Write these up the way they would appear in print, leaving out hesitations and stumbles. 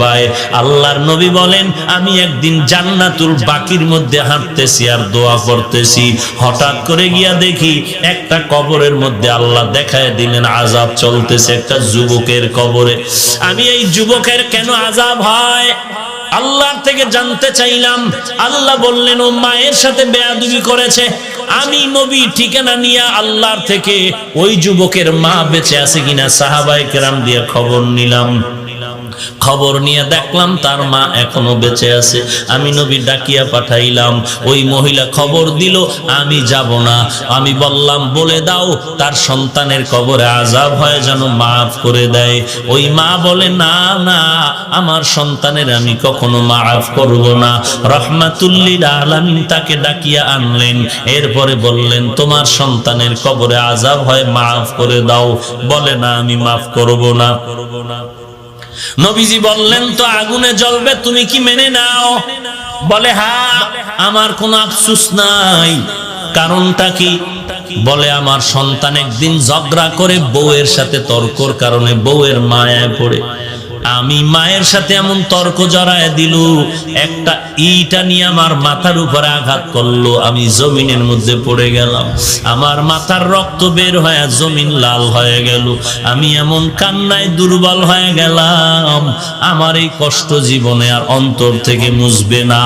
ভাই, আল্লাহর নবী বলেন আমি একদিন জান্নাতুল বাকির মধ্যে হাঁটতেছি আর দোয়া করতেছি, হঠাৎ করে গিয়া দেখি একটা কবরের মধ্যে আল্লাহ দেখায় দিলেন আযাব চলতেছে একটা যুবকের কবরে। আমি এই যুবকের কেন আযাব হয় আল্লাহর থেকে জানতে চাইলাম। আল্লাহ বললেন ও মায়ের সাথে বেয়াদবি করেছে। আমি নবী ঠিকানা নিয়ে আল্লাহর থেকে ওই যুবকের মা বেঁচে আছে কিনা সাহাবায়ে কেরাম দিয়ে খবর নিলাম। খবর নিয়ে দেখলাম তার মা এখনো বেঁচে আছে। আমি নবী ডাকিয়া পাঠাইলাম, ওই মহিলা খবর দিল আমি যাব না। আমি বললাম বলে দাও তার সন্তানের কবরে আযাব হয় যেন মাফ করে দেয়। ওই মা বলে না না, আমার সন্তানের আমি কখনো মাফ করব না। রাহমাতুল লিল আলামিন তাকে ডাকিয়া আনলেন, এরপরে বললেন তোমার সন্তানের কবরে আযাব হয় মাফ করে দাও। বলে না আমি মাফ করব না। নবীজি বললেন তো আগুনে জ্বলবে, তুমি কি মেনে নাও? বলে হ্যাঁ, আমার কোনো আফসোস নাই। কারণটা কি? বলে আমার সন্তান একদিন ঝগড়া করে বউয়ের সাথে তর্কর কারণে বউয়ের মায়ায় পড়ে আমি মায়ের সাথে এমন তর্ক জড়ায় দিল, একটা ইটা নিয়ে আমার মাথার উপরে আঘাত করলো, আমি জমিনের মধ্যে পড়ে গেলাম। আমার মাথার রক্ত বের হয়ে জমিন লাল হয়ে গেল। আমি এমন কান্নায় দুর্বল হয়ে গেলাম, আমার এই কষ্ট জীবনে আর অন্তর থেকে মুছবে না।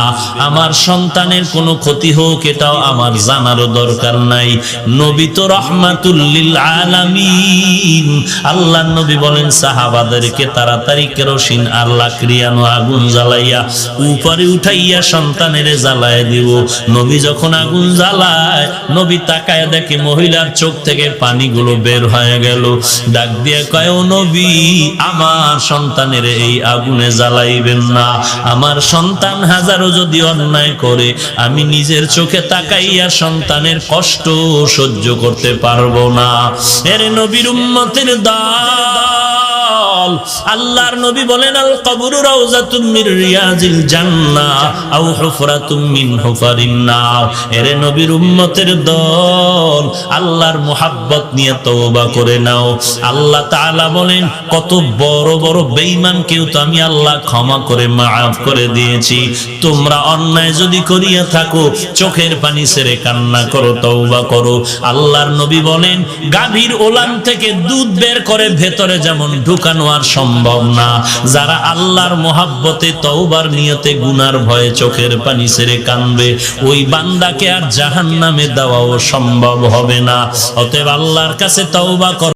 আমার সন্তানের কোনো ক্ষতি হোক এটাও আমার জানারও দরকার নাই। নবী তো রাহমাতুল লিল আলামিন। আল্লাহর নবী বলেন সাহাবাদেরকে তাড়াতাড়ি কেরোসিন আর লাকড়িয়ানো আগুন জ্বালাইয়া উপরে উঠাইয়া সন্তানের জ্বালায় দিব। নবী যখন আগুন জ্বালায়, নবী তাকায় দেখে মহিলার চোখ থেকে পানিগুলো বের হয়ে গেল। ডাক দিয়ে কয় ও নবী, আমার সন্তানের এই আগুনে জ্বালাইবেন না। আমার সন্তান হাজারো যদি অন্যায় করে, আমি নিজের চোখে তাকাইয়া সন্তানের কষ্ট সহ্য করতে পারবো না। এর নবীর উম্মতের দল, আল্লাহর নবী বলেন আল কবরু রাউযাতুম মির রিয়াজিল জান্নাহ আও হুফরাতুম মিন হুফারিন নার। এর নবীর উম্মতের দল, আল্লাহর মুহাব্বত নিয়ে তওবা করে নাও। আল্লাহ তাআলা বলেন কত বড় বড় বেঈমানকেও তো আমি আল্লাহ ক্ষমা করে মাফ করে দিয়েছি। তোমরা অন্যায় যদি করিয়া থাকো, চোখের পানি ছেড়ে কান্না করো, তওবা করো। আল্লাহর নবী বলেন গাভীর ওলান থেকে দুধ বের করে ভেতরে যেমন ঢুকানো আর সম্ভব না, যারা আল্লাহর মুহাব্বতে তওবার নিয়তে গুনার ভয়ে চোখের পানি ছেড়ে কাঁদবে, ওই বান্দাকে আর জাহান্নামে দেওয়াও সম্ভব হবে না। অতএব আল্লাহর কাছে তওবা করো।